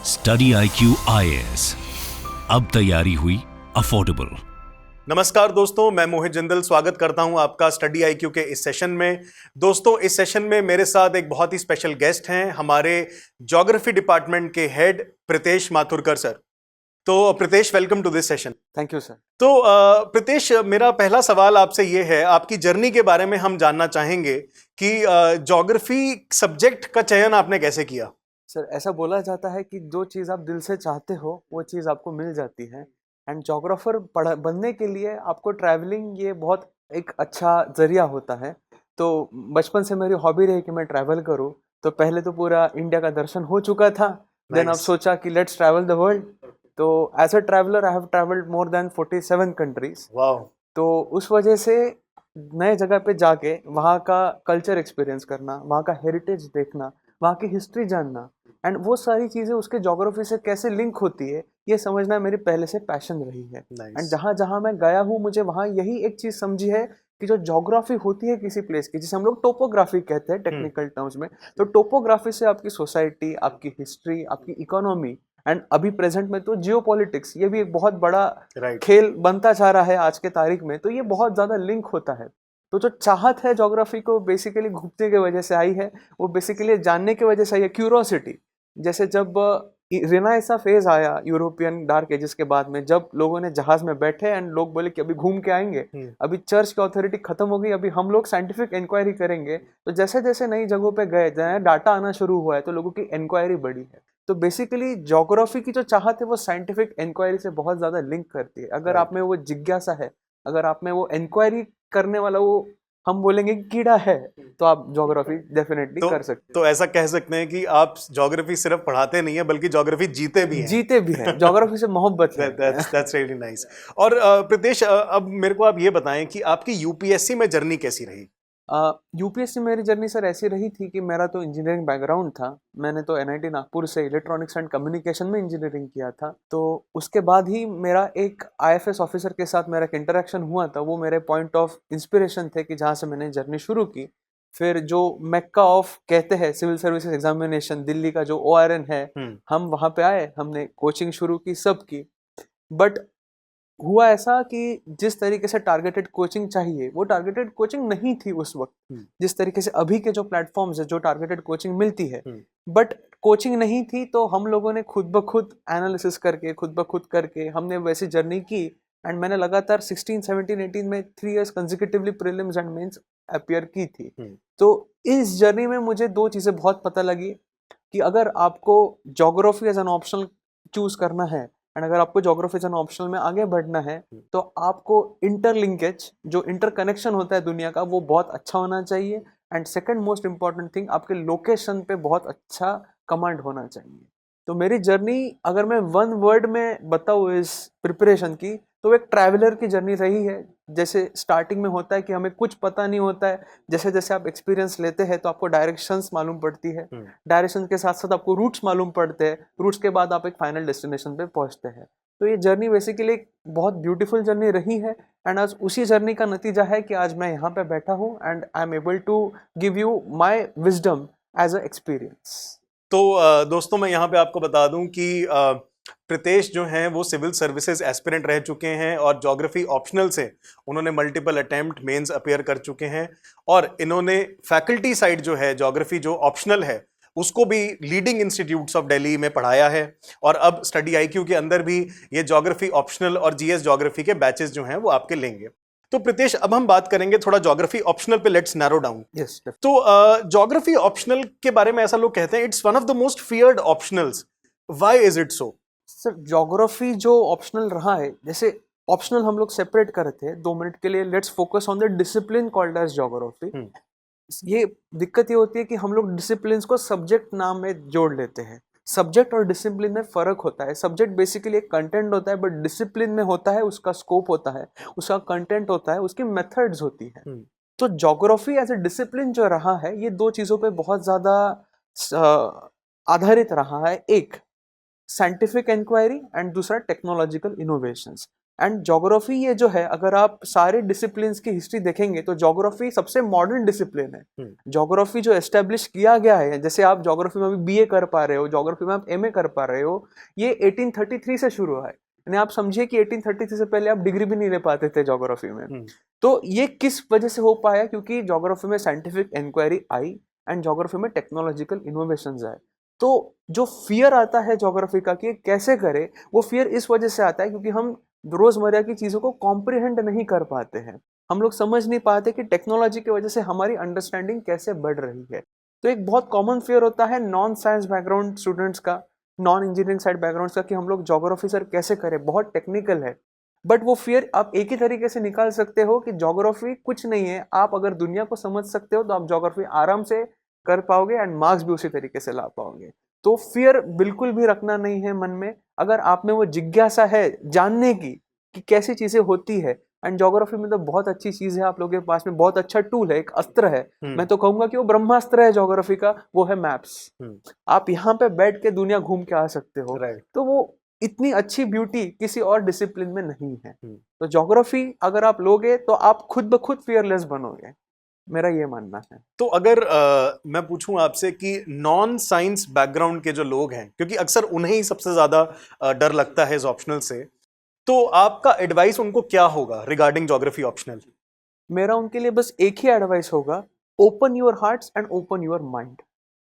Study IQ IAS, अब तैयारी हुई अफोर्डेबल। नमस्कार दोस्तों, मैं मोहित जिंदल स्वागत करता हूं आपका स्टडी IQ के इस सेशन में। दोस्तों, इस सेशन में मेरे साथ एक बहुत ही स्पेशल गेस्ट हैं, हमारे ज्योग्राफी डिपार्टमेंट के हेड प्रितेश माथुरकर सर। तो Pritesh, welcome to this session. Thank you sir. तो प्रितेश, मेरा पहला सवाल आपसे ये है, आपकी जर्नी के बारे में हम जानना चाहेंगे कि ज्योग्राफी सब्जेक्ट का चयन आपने कैसे किया। सर, ऐसा बोला जाता है कि जो चीज़ आप दिल से चाहते हो वो चीज़ आपको मिल जाती है। एंड जोग्राफर बनने के लिए आपको ट्रैवलिंग ये बहुत एक अच्छा जरिया होता है। तो बचपन से मेरी हॉबी रही कि मैं ट्रैवल करूं। तो पहले तो पूरा इंडिया का दर्शन हो चुका था। देन अब सोचा कि लेट्स ट्रैवल द वर्ल्ड। तो as a traveller I have travelled more than 47 countries. वाह। तो उस वजह से नए जगह पे जाके वहाँ का कल्चर एक्सपीरियंस करना, वहाँ का हेरिटेज देखना, वहाँ की हिस्ट्री जानना एंड वो सारी चीज़ें उसके ज्योग्राफी से कैसे लिंक होती है, ये समझना मेरी पहले से पैशन रही है। एंड जहाँ जहाँ मैं गया हूँ, मुझे वहाँ यही एक चीज़ समझी है कि जो ज्योग्राफी होती है किसी प्लेस की, जिसे हम लोग टोपोग्राफी कहते हैं टेक्निकल टर्म्स में, तो टोपोग्राफी से आपकी सोसाइटी, आपकी हिस्ट्री, आपकी इकोनॉमी एंड अभी प्रेजेंट में तो जियोपॉलिटिक्स, ये भी एक बहुत बड़ा खेल बनता जा रहा है आज के तारीख में। तो ये बहुत ज़्यादा लिंक होता है। तो जो चाहत है ज्योग्राफी को बेसिकली घूमने की वजह से आई है, वो बेसिकली जानने की वजह से आई है, क्यूरोसिटी। जैसे जब रेनाइसा फेज आया यूरोपियन डार्क एजेस के बाद में, जब लोगों ने जहाज में बैठे एंड लोग बोले कि अभी घूम के आएंगे, अभी चर्च की अथॉरिटी खत्म हो गई, अभी हम लोग साइंटिफिक इंक्वायरी करेंगे। तो जैसे जैसे नई जगहों पे गए, नया डाटा आना शुरू हुआ है, तो लोगों की इंक्वायरी बढ़ी है। तो बेसिकली ज्योग्राफी की जो चाहत है वो साइंटिफिक इंक्वायरी से बहुत ज्यादा लिंक करती है। अगर आप में वो जिज्ञासा है, अगर आप में वो इंक्वायरी करने वाला वो हम बोलेंगे कीड़ा है, तो आप ज्योग्राफी डेफिनेटली कर सकते हैं। तो ऐसा कह सकते हैं कि आप ज्योग्राफी सिर्फ पढ़ाते नहीं है, बल्कि ज्योग्राफी जीते भी हैं। जीते भी हैं, ज्योग्राफी से मोहब्बत है। That's really nice। और प्रितेश, अब मेरे को आप ये बताएं कि आपकी यूपीएससी में जर्नी कैसी रही। यूपीएससी मेरी जर्नी सर ऐसी रही थी कि मेरा तो इंजीनियरिंग बैकग्राउंड था। मैंने तो एनआईटी नागपुर से इलेक्ट्रॉनिक्स एंड कम्युनिकेशन में इंजीनियरिंग किया था। तो उसके बाद ही मेरा एक आईएफएस ऑफिसर के साथ मेरा एक इंटरेक्शन हुआ था। वो मेरे पॉइंट ऑफ इंस्पिरेशन थे कि जहाँ से मैंने जर्नी शुरू की। फिर जो मेक्का ऑफ कहते हैं सिविल सर्विसेज एग्जामिनेशन, दिल्ली का जो ORN है, हम वहाँ पे आए, हमने कोचिंग शुरू की, सब की। बट हुआ ऐसा कि जिस तरीके से टारगेटेड कोचिंग चाहिए, वो टारगेटेड कोचिंग नहीं थी उस वक्त। जिस तरीके से अभी के जो प्लेटफॉर्म्स है, जो टारगेटेड कोचिंग मिलती है, बट कोचिंग नहीं थी। तो हम लोगों ने खुद ब खुद एनालिसिस करके, खुद ब खुद करके हमने वैसी जर्नी की। एंड मैंने लगातार 16, 17, 18 में 3 years consecutively prelims and mains appear की थी। तो इस जर्नी में मुझे दो चीज़ें बहुत पता लगी कि अगर आपको geography as an optional choose करना है एंड अगर आपको ज्योग्राफी एज एन ऑप्शनल में आगे बढ़ना है, तो आपको इंटरलिंकेज, जो इंटरकनेक्शन होता है दुनिया का, वो बहुत अच्छा होना चाहिए। And second most important thing, आपके लोकेशन पे बहुत अच्छा कमांड होना चाहिए। तो मेरी जर्नी अगर मैं वन वर्ड में बताऊँ इस प्रिपरेशन की, तो एक ट्रैवलर की जर्नी रही है। जैसे स्टार्टिंग में होता है कि हमें कुछ पता नहीं होता है, जैसे जैसे आप एक्सपीरियंस लेते हैं तो आपको डायरेक्शंस मालूम पड़ती है, डायरेक्शन के साथ साथ आपको रूट्स मालूम पड़ते हैं, रूट्स के बाद आप एक फाइनल डेस्टिनेशन पे पहुंचते हैं। तो ये जर्नी बेसिकली एक बहुत ब्यूटीफुल जर्नी रही है। एंड आज उसी जर्नी का नतीजा है कि आज मैं यहाँ पे बैठा हूँ and I am able to give you my wisdom as a experience. तो दोस्तों, मैं यहाँ पे आपको बता दूं कि प्रितेश जो हैं वो सिविल सर्विसेज एस्पिरेंट रह चुके हैं और ज्योग्राफी ऑप्शनल से उन्होंने मल्टीपल अटेम्प्ट मेंस अपीयर कर चुके हैं। और इन्होंने फैकल्टी साइड जो है, ज्योग्राफी जो ऑप्शनल है, उसको भी लीडिंग इंस्टीट्यूट्स ऑफ दिल्ली में पढ़ाया है। और अब स्टडी IQ के अंदर भी ये ज्योग्राफी ऑप्शनल और GS ज्योग्राफी के बैचेस जो हैं वो आपके लेंगे। तो प्रितेश, अब हम बात करेंगे थोड़ा ज्योग्राफी ऑप्शनल पे, लेट्स नैरो डाउन। यस। तो ज्योग्राफी ऑप्शनल के बारे में ऐसा लोग कहते हैं, it's one of the most feared optionals. Why is it so? Sir, geography जो ऑप्शनल रहा है, जैसे ऑप्शनल हम लोग सेपरेट करे थे 2 मिनट के लिए, let's focus on the discipline called as geography. ये दिक्कत ये होती है कि हम लोग डिसिप्लिन को सब्जेक्ट नाम में जोड़ लेते हैं। सब्जेक्ट और डिसिप्लिन में फर्क होता है। सब्जेक्ट बेसिकली एक कंटेंट होता है, बट डिसिप्लिन में होता है उसका स्कोप होता है, उसका कंटेंट होता है, उसकी मेथड्स होती है। तो ज्योग्राफी एज ए डिसिप्लिन जो रहा है, ये दो चीज़ों पे बहुत ज़्यादा आधारित रहा है। एक साइंटिफिक इंक्वायरी एंड दूसरा टेक्नोलॉजिकल इनोवेशंस। एंड ज्योग्राफी ये जो है, अगर आप सारे डिसिप्लिन्स की हिस्ट्री देखेंगे तो ज्योग्राफी सबसे मॉडर्न डिसिप्लिन है। ज्योग्राफी जो एस्टेब्लिश किया गया है, जैसे आप ज्योग्राफी में अभी बीए कर पा रहे हो, ज्योग्राफी में आप एमए कर पा रहे हो, ये 1833 से शुरू हुआ है। यानी आप समझिए कि 1833 से पहले आप डिग्री भी नहीं ले पाते थे ज्योग्राफी में। तो ये किस वजह से हो पाया? क्योंकि ज्योग्राफी में साइंटिफिक इंक्वायरी आई एंड ज्योग्राफी में टेक्नोलॉजिकल इनोवेशंस आए। तो जो फियर आता है ज्योग्राफी का कि कैसे करे, वो फियर इस वजह से आता है क्योंकि हम रोजमर्रा की चीजों को कॉम्प्रिहेंड नहीं कर पाते हैं। हम लोग समझ नहीं पाते कि टेक्नोलॉजी की वजह से हमारी अंडरस्टैंडिंग कैसे बढ़ रही है। तो एक बहुत कॉमन फियर होता है नॉन साइंस बैकग्राउंड स्टूडेंट्स का, नॉन इंजीनियरिंग साइड बैकग्राउंड का, कि हम लोग ज्योग्राफी सर कैसे करें, बहुत टेक्निकल है। बट वो फियर आप एक ही तरीके से निकाल सकते हो कि ज्योग्राफी कुछ नहीं है, आप अगर दुनिया को समझ सकते हो तो आप ज्योग्राफी आराम से कर पाओगे एंड मार्क्स भी उसी तरीके से ला पाओगे। तो फियर बिल्कुल भी रखना नहीं है मन में। अगर आप में वो जिज्ञासा है जानने की कि कैसी चीजें होती है, एंड ज्योग्राफी में तो बहुत अच्छी चीज है, आप लोगों के पास में बहुत अच्छा टूल है, एक अस्त्र है। मैं तो कहूंगा कि वो ब्रह्मास्त्र है ज्योग्राफी का, वो है मैप्स। आप यहाँ पे बैठ के दुनिया घूम के आ सकते हो। तो वो इतनी अच्छी ब्यूटी किसी और डिसिप्लिन में नहीं है। तो ज्योग्राफी अगर आप लोगे तो आप खुद ब खुद फियरलेस बनोगे, मेरा ये मानना है। तो अगर मैं पूछूं आपसे कि नॉन साइंस बैकग्राउंड के जो लोग हैं, क्योंकि अक्सर उन्हें ही सबसे ज्यादा डर लगता है इस ऑप्शनल से, तो आपका एडवाइस उनको क्या होगा रिगार्डिंग ज्योग्राफी ऑप्शनल? मेरा उनके लिए बस एक ही एडवाइस होगा, open your hearts and open your mind.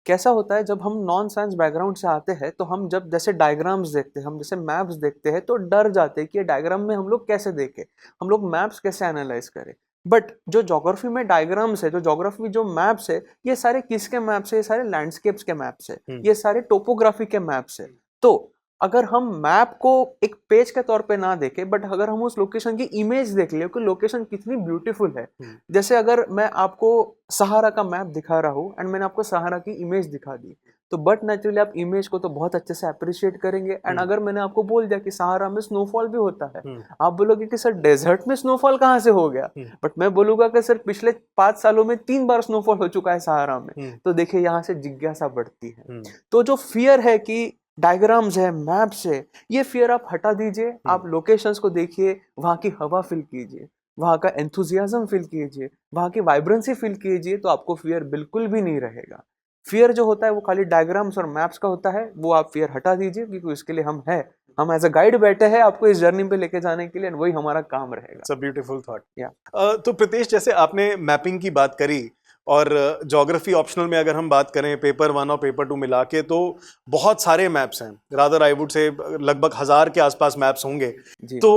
कैसा होता है, जब हम नॉन साइंस बैकग्राउंड से आते हैं तो हम जब जैसे डायग्राम्स देखते हैं, हम जैसे मैप्स देखते हैं तो डर जाते हैं कि ये डायग्राम में हम लोग कैसे देखें, हम लोग मैप्स कैसे एनालाइज करें। बट जो ज्योग्राफी में डायग्राम्स है, जो ज्योग्राफी जो मैप्स है, ये सारे किसके मैप्स है? ये सारे लैंडस्केप्स के मैप्स है, ये सारे टोपोग्राफी के मैप्स है। तो अगर हम मैप को एक पेज के तौर पे ना देखें, बट अगर हम उस लोकेशन की इमेज देख ले कि लोकेशन कितनी ब्यूटीफुल है। जैसे अगर मैं आपको सहारा का मैप दिखा रहा हूँ एंड मैंने आपको सहारा की इमेज दिखा दी, तो बट नेचुरली आप इमेज को तो बहुत अच्छे से अप्रिशिएट करेंगे। एंड अगर मैंने आपको बोल दिया कि सहारा में स्नोफॉल भी होता है, आप बोलोगे कि सर डेजर्ट में स्नोफॉल कहाँ से हो गया? बट मैं बोलूंगा कि सर पिछले 5 सालों में 3 बार स्नोफॉल हो चुका है सहारा में। तो देखिए यहाँ से जिज्ञासा बढ़ती है। तो जो फियर है कि डायग्राम्स है, मैप्स है, ये फियर आप हटा दीजिए। आप लोकेशंस को देखिए, वहाँ की हवा फील कीजिए, वहाँ का एंथुजियाज्म फील कीजिए, वहाँ की वाइब्रेंसी फील कीजिए, तो आपको फियर बिल्कुल भी नहीं रहेगा। फियर जो होता है वो खाली डायग्राम्स और मैप्स का होता है, वो आप फियर हटा दीजिए, क्योंकि इसके लिए हम हैं, हम एज अ गाइड बैठे हैं आपको इस जर्नी पे लेके जाने के लिए, वही हमारा काम रहेगा। It's a beautiful thought. या तो प्रीतेश, जैसे आपने मैपिंग की बात करी, और ज्योग्राफी ऑप्शनल में अगर हम बात करें पेपर 1 और पेपर 2 मिला के, तो बहुत सारे मैप्स हैं, रादर आई वुड से लगभग 1000 के आसपास मैप्स होंगे। तो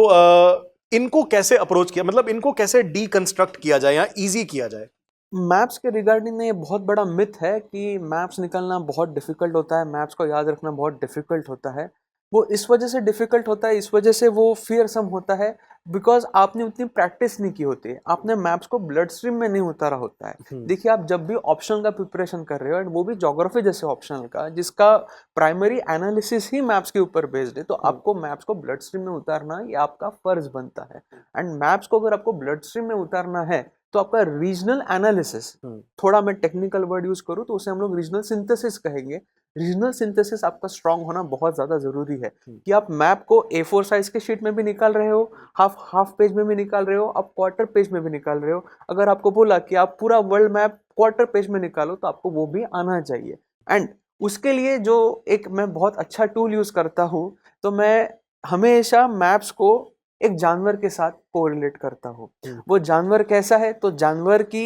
इनको कैसे अप्रोच किया, मतलब इनको कैसे डीकंस्ट्रक्ट किया जाए या इजी किया जाए? मैप्स के रिगार्डिंग में ये बहुत बड़ा मिथ है कि मैप्स निकालना बहुत डिफिकल्ट होता है, मैप्स को याद रखना बहुत डिफिकल्ट होता है। वो इस वजह से डिफिकल्ट होता है, इस वजह से वो फियरसम होता है, बिकॉज आपने उतनी प्रैक्टिस नहीं की होती है, आपने मैप्स को ब्लड स्ट्रीम में नहीं उतारा होता है। देखिए, आप जब भी ऑप्शनल का प्रिपरेशन कर रहे हो, एंड वो भी ज्योग्राफी जैसे ऑप्शनल का जिसका प्राइमरी एनालिसिस ही मैप्स के ऊपर बेस्ड है, तो आपको मैप्स को ब्लड स्ट्रीम में उतारना ये आपका फर्ज बनता है। एंड मैप्स को अगर आपको ब्लड स्ट्रीम में उतारना है तो आपका रीजनल एनालिसिस, थोड़ा मैं टेक्निकल वर्ड यूज करूं तो उसे हम लोग रीजनल सिंथेसिस कहेंगे। रीजनल सिंथेसिस आपका स्ट्रांग होना बहुत ज्यादा जरूरी है कि आप मैप को A4 साइज के शीट में भी निकाल रहे हो, हाफ पेज में भी निकाल रहे हो, आप क्वार्टर पेज में भी निकाल रहे हो। अगर आपको बोला कि आप पूरा वर्ल्ड मैप क्वार्टर पेज में निकालो तो आपको वो भी आना चाहिए। एंड उसके लिए जो एक मैं बहुत अच्छा टूल यूज करता हूँ, तो मैं हमेशा मैप्स को एक जानवर के साथ कोरिलेट करता हूँ। वो जानवर कैसा है? तो जानवर की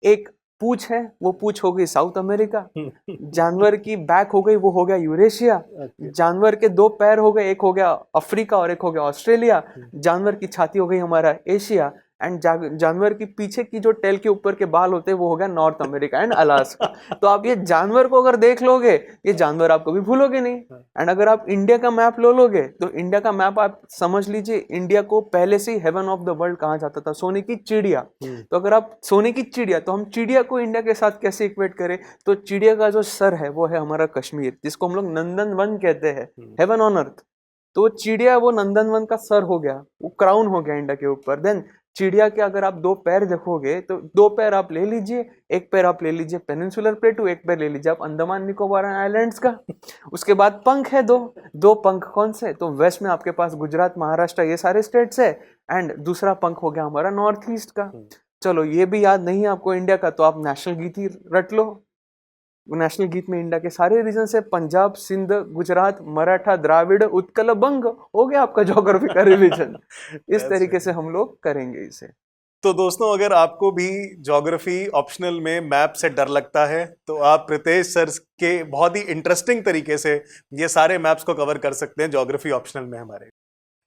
एक पूंछ है, वो पूंछ हो गई साउथ अमेरिका। जानवर की बैक हो गई, वो हो गया यूरेशिया। जानवर के 2 पैर हो गए, एक हो गया अफ्रीका और एक हो गया ऑस्ट्रेलिया। जानवर की छाती हो गई हमारा एशिया। एंड जानवर की पीछे की जो टेल के ऊपर के बाल होते हैं वो हो गया नॉर्थ अमेरिका एंड अलास्का। तो आप ये जानवर को अगर देख लोगे, ये जानवर आप कभी भूलोगे नहीं। एंड अगर आप इंडिया का मैप लोगे तो इंडिया का मैप आप समझ लीजिए, इंडिया को पहले से ही हेवन ऑफ द वर्ल्ड कहा जाता था, सोने की चिड़िया। तो अगर आप सोने की चिड़िया, तो हम चिड़िया को इंडिया के साथ कैसे इक्वेट करें? तो चिड़िया का जो सर है वो है हमारा कश्मीर, जिसको हम लोग नंदन वन कहते हैं, हेवन ऑन अर्थ। तो चिड़िया वो नंदनवन का सर हो गया, वो क्राउन हो गया इंडिया के ऊपर। देन चिड़िया के अगर आप दो पैर देखोगे तो दो पैर आप ले लीजिए, एक पैर आप ले लीजिए पेनिनसुलर प्लेटू, एक पैर ले लीजिए आप अंडमान निकोबार आइलैंड्स का। उसके बाद पंख है दो पंख कौन से, तो वेस्ट में आपके पास गुजरात, महाराष्ट्र ये सारे स्टेट्स है, एंड दूसरा पंख हो गया हमारा नॉर्थ ईस्ट का। चलो ये भी याद नहीं है आपको इंडिया का, तो आप नेशनल गीत ही रट लो। नेशनल गीत में इंडिया के सारे रीजन से पंजाब, सिंध, गुजरात, मराठा, द्राविड़, उत्कल, बंग, हो गया आपका ज्योग्राफी का रिवीजन। इस तरीके से हम लोग करेंगे इसे। तो दोस्तों, अगर आपको भी ज्योग्राफी ऑप्शनल में मैप से डर लगता है तो आप प्रीतेश सर के बहुत ही इंटरेस्टिंग तरीके से ये सारे मैप्स को कवर कर सकते हैं ज्योग्राफी ऑप्शनल में हमारे।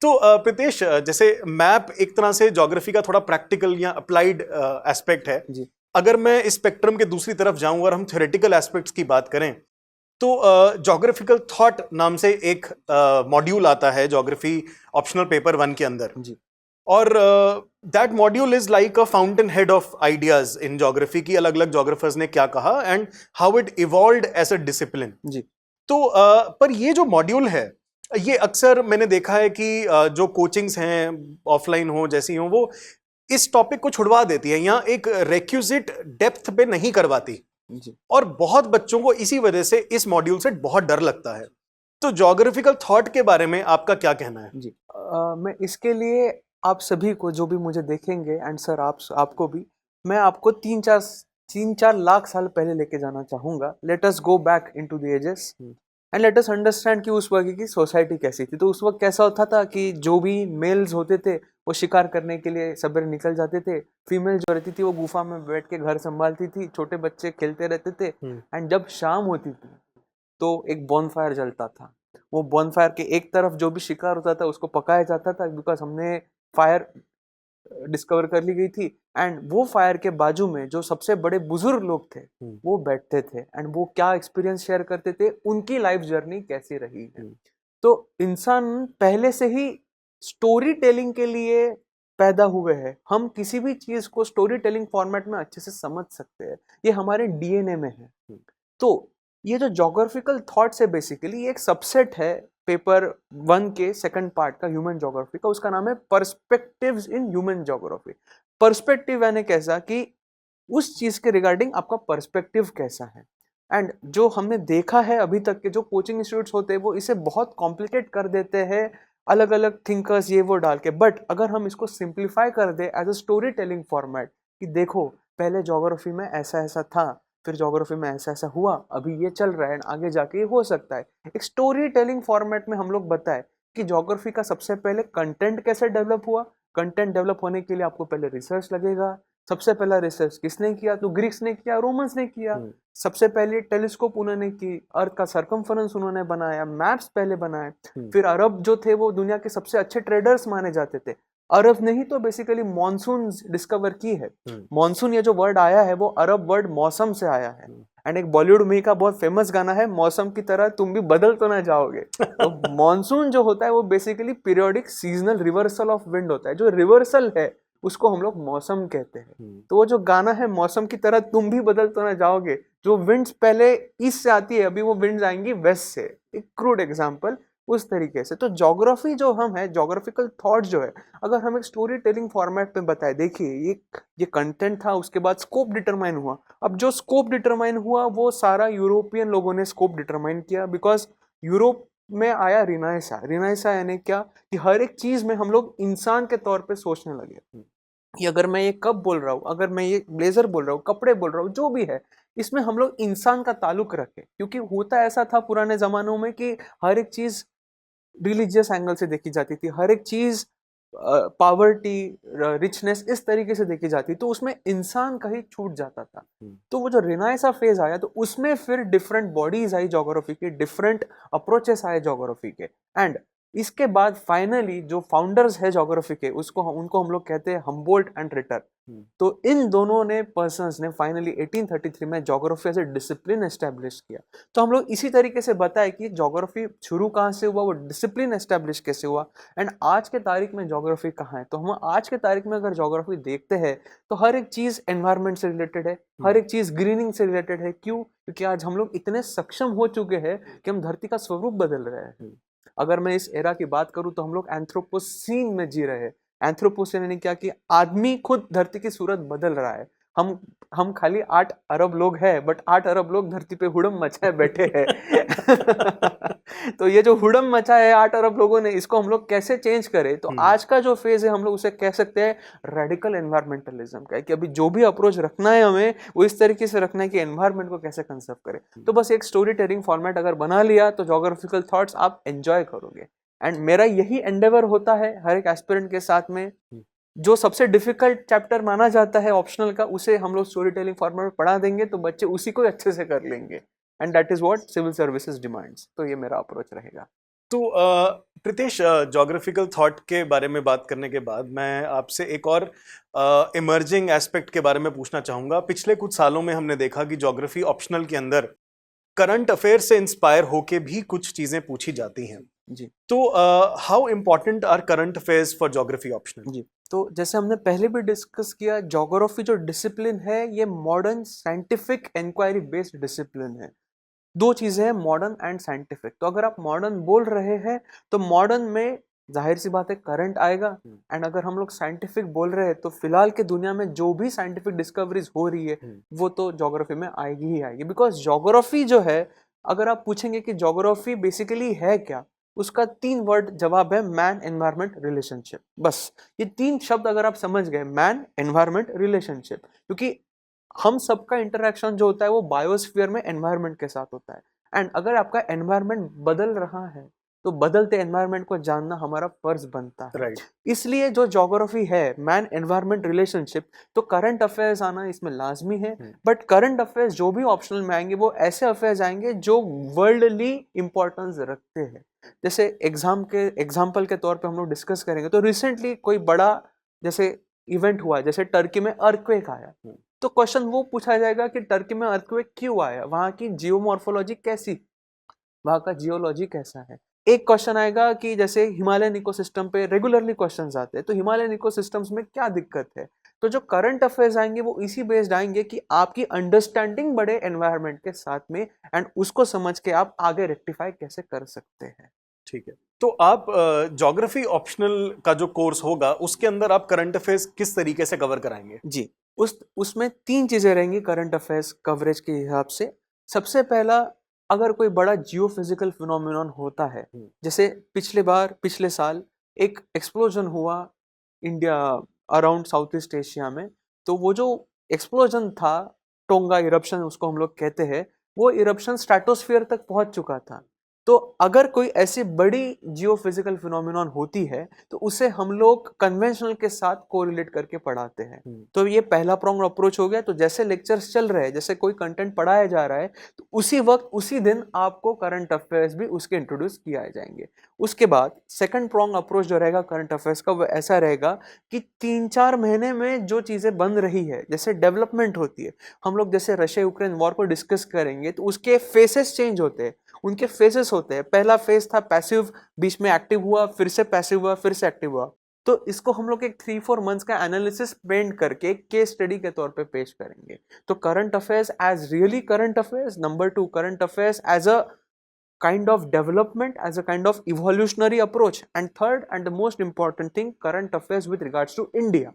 तो प्रीतेश, जैसे मैप एक तरह से ज्योग्राफी का थोड़ा प्रैक्टिकल या अप्लाइड एस्पेक्ट है जी। अगर मैं इस स्पेक्ट्रम के दूसरी तरफ जाऊं और हम थ्योरेटिकल एस्पेक्ट्स की बात करें तो ज्योग्राफिकल थॉट नाम से एक मॉड्यूल आता है ज्योग्राफी ऑप्शनल पेपर 1 के अंदर जी। और that module is like a fountainhead of ideas in geography की अलग अलग ज्योग्राफर्स ने क्या कहा and how it evolved as a discipline. जी। तो पर ये जो मॉड्यूल है ये अक्सर मैंने देखा है कि जो कोचिंग्स हैं ऑफलाइन हो जैसी हो वो इस टॉपिक को छुड़वा देती है या एक रेक्यूजिट डेप्थ पे नहीं करवाती जी। और बहुत बच्चों को इसी वजह से इस मॉड्यूल से बहुत डर लगता है। तो ज्योग्राफिकल थॉट के बारे में आपका क्या कहना है? जी। मैं इसके लिए आप सभी को जो भी मुझे देखेंगे एंड सर आपको भी, मैं आपको 3-4 लाख साल पहले लेके जाना चाहूंगा। Let us go back into the ages and let us understand कि उस वक्त की सोसाइटी कैसी थी। तो उस वक्त कैसा होता था कि जो भी मेल्स होते थे वो शिकार करने के लिए सवेरे निकल जाते थे, फीमेल जो रहती थी वो गुफा में बैठ के घर संभालती थी, छोटे बच्चे खेलते रहते थे, एंड जब शाम होती थी तो एक बॉनफायर जलता था। वो बॉनफायर के एक तरफ जो भी शिकार होता था उसको पकाया जाता था, बिकॉज हमने फायर डिस्कवर कर ली गई थी, एंड वो फायर के बाजू में जो सबसे बड़े बुजुर्ग लोग थे वो बैठते थे एंड वो क्या एक्सपीरियंस शेयर करते थे, उनकी लाइफ जर्नी कैसी रही है। तो इंसान पहले से ही स्टोरी टेलिंग के लिए पैदा हुए हैं। हम किसी भी चीज को स्टोरी टेलिंग फॉर्मेट में अच्छे से समझ सकते हैं, ये हमारे डीएनए में है। तो ये जो ज्योग्राफिकल थॉट्स है बेसिकली एक सबसेट है पेपर 1 के सेकंड पार्ट का ह्यूमन ज्योग्राफी का, उसका नाम है perspectives in human geography. Perspective यानी कैसा कि उस चीज के रिगार्डिंग आपका पर्सपेक्टिव कैसा है। एंड जो हमने देखा है अभी तक के जो कोचिंग इंस्टीट्यूट्स होते हैं वो इसे बहुत कॉम्प्लिकेट कर देते हैं अलग अलग थिंकर्स ये वो डाल के, बट अगर हम इसको सिंप्लीफाई कर दे as a story telling format कि देखो पहले ज्योग्राफी में ऐसा ऐसा था, फिर ज्योग्राफी में ऐसा ऐसा हुआ, अभी ये चल रहा है, आगे जाके ये हो सकता है। एक स्टोरी टेलिंग फॉर्मेट में हम लोग बताएं कि ज्योग्राफी का सबसे पहले कंटेंट कैसे डेवलप हुआ। कंटेंट डेवलप होने के लिए आपको पहले रिसर्च लगेगा। सबसे पहला रिसर्च किसने किया, तो ग्रीक्स ने किया, रोमन्स ने किया। सबसे पहले टेलीस्कोप उन्होंने की, अर्थ का सरकमफरेंस उन्होंने बनाया, मैप्स पहले बनाए। फिर अरब जो थे वो दुनिया के सबसे अच्छे ट्रेडर्स माने जाते थे। अरब ने ही तो बेसिकली मॉनसून डिस्कवर की है। मॉनसून ये जो वर्ड आया है वो अरब वर्ड मौसम से आया है। एंड एक बॉलीवुड मूवी का बहुत फेमस गाना है, मौसम की तरह तुम भी बदल तो ना जाओगे। तो मॉनसून जो होता है वो basically periodic seasonal reversal of wind होता है। जो रिवर्सल है उसको हम लोग मौसम कहते हैं। तो वो जो गाना है मौसम की तरह तुम भी बदल तो ना जाओगे, जो विंड्स पहले ईस्ट से आती है अभी वो विंड्स आएंगी वेस्ट से, एक क्रूड एग्जांपल उस तरीके से। तो ज्योग्राफी जो हम है, ज्योग्राफिकल थॉट जो है, अगर हम एक स्टोरी टेलिंग फॉर्मेट में बताए, देखिए ये कंटेंट था, उसके बाद स्कोप डिटरमाइन हुआ। अब जो स्कोप डिटरमाइन हुआ वो सारा यूरोपियन लोगों ने स्कोप डिटरमाइन किया, बिकॉज यूरोप में आया रिनाइसा। रिनाइसा यानी क्या कि हर एक चीज में हम लोग इंसान के तौर पे सोचने लगे कि अगर मैं ये कप बोल रहा हूँ, अगर मैं ये ब्लेजर बोल रहा हूँ, कपड़े बोल रहा हूँ, जो भी है इसमें हम लोग इंसान का ताल्लुक रखें। क्योंकि होता ऐसा था पुराने जमानों में कि हर एक चीज रिलीजियस एंगल से देखी जाती थी, हर एक चीज पावर्टी, रिचनेस इस तरीके से देखी जाती, तो उसमें इंसान कहीं छूट जाता था। तो वो जो रिनाइसा फेज आया तो उसमें फिर डिफरेंट बॉडीज आई ज्योग्राफी के, डिफरेंट अप्रोचेस आए ज्योग्राफी के, एंड इसके बाद फाइनली जो फाउंडर्स है ज्योग्राफी के उनको हम लोग कहते हैं हम्बोल्ट एंड रिटर। तो इन दोनों ने पर्सन्स ने फाइनली 1833 में geography as a discipline establish किया। तो हम लोग इसी तरीके से बताए कि ज्योग्राफी शुरू कहाँ से हुआ, वो डिसिप्लिन एस्टेब्लिश कैसे हुआ, एंड आज के तारीख में ज्योग्राफी कहाँ है। तो हम आज के तारीख में अगर ज्योग्राफी देखते हैं तो हर एक चीज एनवायरमेंट से रिलेटेड है, हर एक चीज ग्रीनिंग से रिलेटेड है। क्यों? क्योंकि आज हम लोग इतने सक्षम हो चुके हैं कि हम धरती का स्वरूप बदल रहे हैं। अगर मैं इस एरा की बात करूं तो हम लोग एंथ्रोपोसीन में जी रहे हैं। एंथ्रोपोसेन यानी क्या कि आदमी खुद धरती की सूरत बदल रहा है। हम खाली 8 अरब लोग हैं, बट 8 अरब लोग धरती पे हुड़म मचाए बैठे हैं। तो ये जो हुड़म मचा है 8 अरब लोगों ने, इसको हम लोग कैसे चेंज करें? तो आज का जो फेज है हम लोग उसे कह सकते हैं रेडिकल एनवायरमेंटलिज्म का, कि अभी जो भी अप्रोच रखना है हमें वो इस तरीके से रखना है कि एनवायरमेंट को कैसे कंजर्व करें। तो बस एक स्टोरी टेलिंग फॉर्मेट अगर बना लिया तो ज्योग्राफिकल थॉट्स आप एंजॉय करोगे। एंड मेरा यही एंडेवर होता है हर एक एस्पिरेंट के साथ में, जो सबसे डिफिकल्ट चैप्टर माना जाता है ऑप्शनल का, उसे हम लोग स्टोरी टेलिंग फॉर्मेट में पढ़ा देंगे तो बच्चे उसी को अच्छे से कर लेंगे। And that is what civil services demands. तो ये मेरा अप्रोच रहेगा। तो प्रीतेश, ज्योग्राफिकल थॉट के बारे में बात करने के बाद मैं आपसे एक और इमर्जिंग एस्पेक्ट के बारे में पूछना चाहूँगा। पिछले कुछ सालों में हमने देखा कि ज्योग्राफी ऑप्शनल के अंदर करंट अफेयर से इंस्पायर होके भी कुछ चीज़ें पूछी जाती हैं जी। तो how important are current affairs for geography optional? जी, तो जैसे हमने पहले भी डिस्कस किया, ज्योग्राफी जो डिसिप्लिन है ये modern scientific inquiry based discipline है। दो चीजें हैं, मॉडर्न एंड साइंटिफिक। तो अगर आप मॉडर्न बोल रहे हैं तो मॉडर्न में जाहिर सी बात है करंट आएगा, एंड अगर हम लोग साइंटिफिक बोल रहे हैं तो फिलहाल के दुनिया में जो भी साइंटिफिक डिस्कवरीज हो रही है वो तो ज्योग्राफी में आएगी ही आएगी। बिकॉज ज्योग्राफी जो है, अगर आप पूछेंगे कि ज्योग्राफी बेसिकली है क्या, उसका 3 वर्ड जवाब है, मैन एनवायरमेंट रिलेशनशिप। बस ये 3 शब्द अगर आप समझ गए, मैन एनवायरमेंट रिलेशनशिप, क्योंकि हम सबका इंटरेक्शन जो होता है वो बायोस्फीयर में एनवायरनमेंट के साथ होता है। एंड अगर आपका एनवायरनमेंट बदल रहा है तो बदलते एनवायरनमेंट को जानना हमारा फर्ज बनता है। राइट। इसलिए जो ज्योग्राफी है, मैन एनवायरनमेंट रिलेशनशिप, तो करंट अफेयर्स आना इसमें लाजमी है। बट करंट अफेयर्स जो भी ऑप्शनल में आएंगे वो ऐसे अफेयर्स आएंगे जो वर्ल्डली इंपॉर्टेंस रखते हैं। जैसे एग्जाम्पल के तौर पे हम लोग डिस्कस करेंगे तो रिसेंटली कोई बड़ा जैसे इवेंट हुआ, जैसे टर्की में अर्थक्वेक आया, तो क्वेश्चन वो पूछा जाएगा कि टर्की में अर्थक्वेक क्यों आया, वहाँ की जियोमॉर्फोलॉजी कैसी, वहाँ का जियोलॉजी कैसा है। एक क्वेश्चन आएगा कि जैसे हिमालयन इकोसिस्टम पे रेगुलरली क्वेश्चंस आते हैं, तो हिमालयन इकोसिस्टम्स में क्या दिक्कत है। तो जो करंट अफेयर्स आएंगे वो इसी बेस्ड आएंगे कि आपकी अंडरस्टैंडिंग बढ़े एनवायरनमेंट के साथ में, एंड उसको समझ के आप आगे रेक्टिफाई कैसे कर सकते हैं। ठीक है, तो आप ज्योग्राफी ऑप्शनल का जो कोर्स होगा उसके अंदर आप करंट अफेयर्स किस तरीके से कवर कराएंगे? जी, उसमें 3 चीजें रहेंगी करंट अफेयर्स कवरेज के हिसाब से। सबसे पहला, अगर कोई बड़ा जियो फिजिकल फिनोमिनन होता है, जैसे पिछले साल एक एक्सप्लोजन हुआ India around south east Asia में, तो वो जो एक्सप्लोजन था, टोंगा इरप्शन उसको हम लोग कहते हैं, वो इरप्शन स्ट्रेटोस्फीयर तक पहुंच चुका था। तो अगर कोई ऐसी बड़ी जियो फिजिकल फिनोमिनन होती है तो उसे हम लोग कन्वेंशनल के साथ कोरिलेट करके पढ़ाते हैं। तो ये पहला प्रॉन्ग अप्रोच हो गया। तो जैसे लेक्चर्स चल रहे हैं, जैसे कोई कंटेंट पढ़ाया जा रहा है, तो उसी वक्त उसी दिन आपको करंट अफेयर्स भी उसके इंट्रोड्यूस किया जाएंगे। उसके बाद सेकंड प्रॉन्ग अप्रोच जो रहेगा करंट अफेयर्स का, वो ऐसा रहेगा कि 3-4 महीने में जो चीजें बन रही है, जैसे डेवलपमेंट होती है, हम लोग जैसे रशिया यूक्रेन वॉर को डिस्कस करेंगे तो उसके फेसेस चेंज होते हैं, उनके फेजेस होते हैं। पहला फेज था पैसिव, बीच में एक्टिव हुआ, फिर से पैसिव हुआ, फिर से एक्टिव हुआ। तो इसको हम लोग एक 3-4 मंथ्स का एनालिसिस पेंट करके केस स्टडी के तौर पे पेश करेंगे। तो current affairs as really current affairs, number 2 current affairs as a kind of development, as a kind of evolutionary approach, and third and the most important thing, current affairs with regards to India.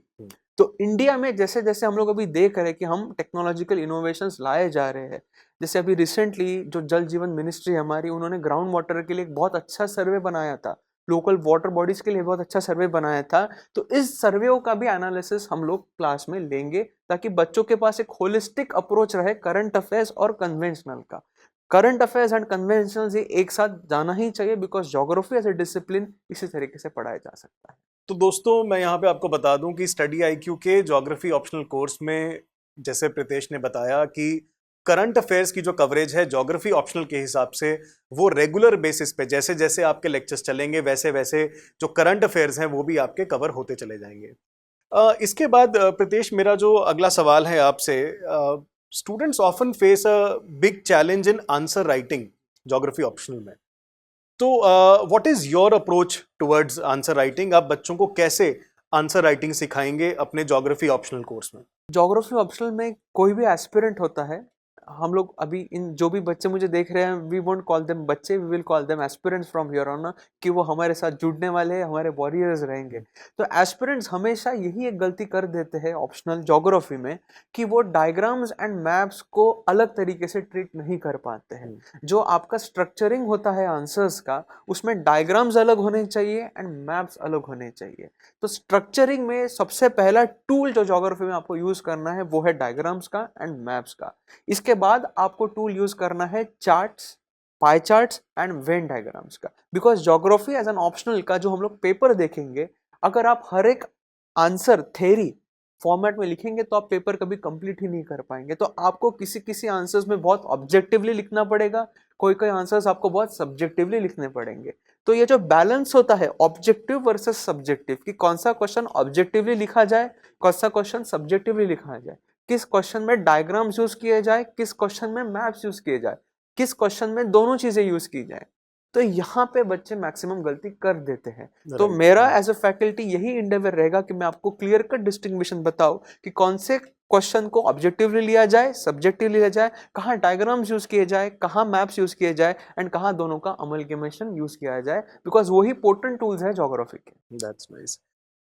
तो India में जैसे जैसे हम लोग अभी देख रहे हैं कि हम टेक्नोलॉजिकल इनोवेशंस लाए जा रहे हैं, जैसे अभी रिसेंटली जो जल जीवन मिनिस्ट्री हमारी, उन्होंने ग्राउंड वाटर के लिए एक बहुत अच्छा सर्वे बनाया था, लोकल वाटर बॉडीज के लिए बहुत अच्छा सर्वे बनाया था। तो इस सर्वेओं का भी एनालिसिस हम लोग क्लास में लेंगे ताकि बच्चों के पास एक होलिस्टिक अप्रोच रहे करंट अफेयर्स और कन्वेंशनल का। करंट अफेयर्स एंड कन्वेंशनल ये एक साथ जाना ही चाहिए, because geography as a discipline इसी तरीके से पढ़ाया जा सकता है। तो दोस्तों, मैं यहाँ पे आपको बता दूं कि स्टडी आईक्यू के ज्योग्राफी ऑप्शनल कोर्स में, जैसे प्रीतेश ने बताया कि करंट अफेयर्स की जो कवरेज है ज्योग्राफी ऑप्शनल के हिसाब से, वो रेगुलर बेसिस पे जैसे जैसे आपके लेक्चर्स चलेंगे वैसे वैसे जो करंट अफेयर्स हैं वो भी आपके कवर होते चले जाएंगे। इसके बाद प्रीतेश, मेरा जो अगला सवाल है आपसे, students often face a big challenge in answer writing geography optional में। तो what is your approach towards answer writing? आप बच्चों को कैसे आंसर राइटिंग सिखाएंगे अपने ज्योग्राफी ऑप्शनल कोर्स में? ज्योग्राफी ऑप्शनल में कोई भी एस्पिरेंट होता है, हम लोग अभी इन जो भी बच्चे मुझे देख रहे हैं, वी वोंट कॉल देम बच्चे, we will call them aspirants from here on, कि वो हमारे साथ जुड़ने वाले हैं, हमारे वॉरियर्स रहेंगे। तो एस्पिरेंट्स हमेशा यही एक गलती कर देते हैं ऑप्शनल ज्योग्राफी में, कि वो डायग्राम्स एंड मैप्स को अलग तरीके से ट्रीट नहीं कर पाते हैं। जो आपका स्ट्रक्चरिंग होता है आंसर्स का, उसमें डायग्राम्स अलग होने चाहिए एंड मैप्स अलग होने चाहिए। तो स्ट्रक्चरिंग में सबसे पहला टूल जो ज्योग्राफी में आपको यूज करना है वो है डायग्राम्स का एंड मैप्स का। इसके बाद आपको टूल यूज करना है charts, pie charts and Venn diagrams का। Because geography as an optional का जो हम लोग पेपर देखेंगे, अगर आप हर एक आंसर थ्योरी फॉर्मेट में लिखेंगे तो आप पेपर कभी कंप्लीट ही नहीं कर पाएंगे। तो आपको किसी किसी आंसर्स में बहुत ऑब्जेक्टिवली लिखना पड़ेगा, कोई कोई आंसर्स आपको बहुत सब्जेक्टिवली लिखने पड़ेंगे। तो ये जो बैलेंस होता है ऑब्जेक्टिव वर्सेस सब्जेक्टिव, कि कौन सा क्वेश्चन ऑब्जेक्टिवली लिखा जाए, कौन सा क्वेश्चन सब्जेक्टिवली लिखा जाए, किस क्वेश्चन में डायग्राम्स यूज किए जाए, किस क्वेश्चन में मैप्स यूज किए जाए, किस क्वेश्चन में दोनों चीजें यूज की जाए, तो यहाँ पे बच्चे मैक्सिमम गलती कर देते हैं। तो मेरा एज अ फैकल्टी यही इंडेवर रहेगा कि मैं आपको क्लियर कट डिस्टिंग्विशन बताऊं कि कौन से क्वेश्चन को ऑब्जेक्टिवली लिया जाए, सब्जेक्टिवली लिया जाए, कहाँ डायग्राम्स यूज किए जाए, कहाँ मैप्स यूज किए जाए एंड कहाँ दोनों का अमलगमेशन यूज किया जाए, बिकॉज वही पोर्टेंट टूल्स है ज्योग्राफी के। That's nice.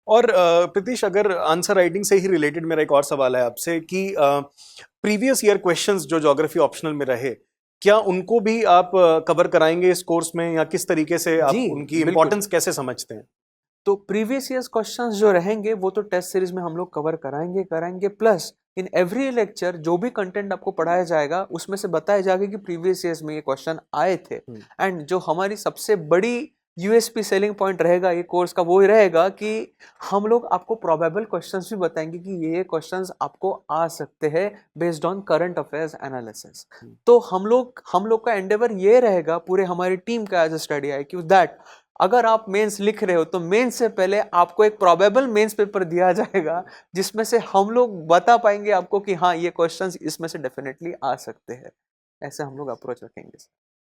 और प्रीतिश, अगर आंसर राइटिंग से ही रिलेटेड मेरा एक और सवाल है आपसे कि प्रीवियस ईयर क्वेश्चंस जो ज्योग्राफी ऑप्शनल में रहे, क्या उनको भी आप कवर कराएंगे इस कोर्स में, या किस तरीके से आप उनकी इंपॉर्टेंस कैसे समझते हैं? तो प्रीवियस ईयर्स क्वेश्चंस जो रहेंगे वो तो टेस्ट सीरीज में हम लोग कवर कराएंगे प्लस इन एवरी लेक्चर जो भी कंटेंट आपको पढ़ाया जाएगा उसमें से बताया जाएगा कि प्रीवियस ईयर्स में ये क्वेश्चन आए थे। एंड जो हमारी सबसे बड़ी यूएसपी सेलिंग पॉइंट रहेगा ये कोर्स का, वो ही रहेगा कि हम लोग आपको प्रोबेबल क्वेश्चंस भी बताएंगे कि ये क्वेश्चंस आपको आ सकते हैं based on current affairs analysis. तो हम लोग का एंडेवर ये रहेगा, पूरे हमारी टीम का as a study I Q, that अगर आप मेंस लिख रहे हो तो मेंस से पहले आपको एक प्रोबेबल मेंस पेपर दिया जाएगा जिसमें से हम लोग बता पाएंगे आपको कि हाँ ये क्वेश्चंस इसमें से डेफिनेटली आ सकते हैं। ऐसे हम लोग अप्रोच रखेंगे।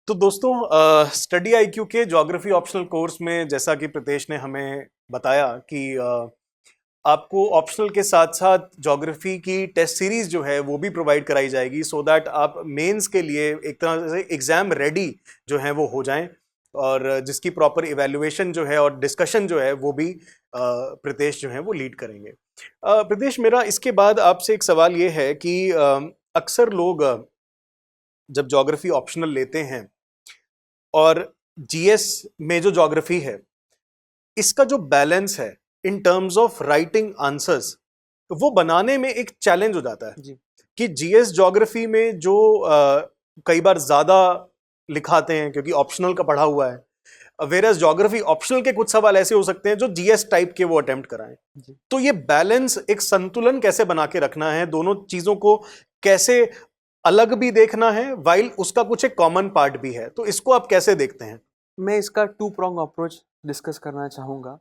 तो दोस्तों, स्टडी आईक्यू के ज्योग्राफी ऑप्शनल कोर्स में जैसा कि प्रीतेश ने हमें बताया कि आपको ऑप्शनल के साथ साथ ज्योग्राफी की टेस्ट सीरीज जो है वो भी प्रोवाइड कराई जाएगी, सो दैट आप मेंस के लिए एक तरह से एग्जाम रेडी जो है वो हो जाएं, और जिसकी प्रॉपर इवैल्यूएशन जो है और डिस्कशन जो है वो भी प्रीतेश जो है वो लीड करेंगे। प्रीतेश, मेरा इसके बाद आपसे एक सवाल ये है कि अक्सर लोग जब ज्योग्राफी ऑप्शनल लेते हैं और जीएस में जो ज्योग्राफी है इसका जो बैलेंस है in terms of writing answers, तो वो बनाने में एक चैलेंज हो जाता है जी। कि जीएस ज्योग्राफी में जो कई बार ज्यादा लिखाते हैं क्योंकि ऑप्शनल का पढ़ा हुआ है, वेरएस ज्योग्राफी ऑप्शनल के कुछ सवाल ऐसे हो सकते हैं जो जीएस टाइप के वो अटेम्प्ट कराएं। तो ये बैलेंस, एक संतुलन कैसे बना के रखना है, दोनों चीजों को कैसे अलग भी देखना है वाइल उसका कुछ एक कॉमन पार्ट भी है, तो इसको आप कैसे देखते हैं? मैं इसका 2 prong अप्रोच डिस्कस करना चाहूँगा।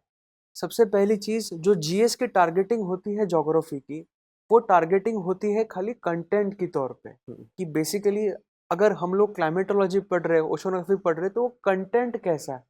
सबसे पहली चीज़, जो जीएस की टारगेटिंग होती है ज्योग्राफी की, वो टारगेटिंग होती है खाली कंटेंट की तौर पे, कि बेसिकली अगर हम लोग क्लाइमेटोलॉजी पढ़ रहे हैं, ओशनोग्राफी पढ़ रहे हैं, तो वो कंटेंट कैसा है।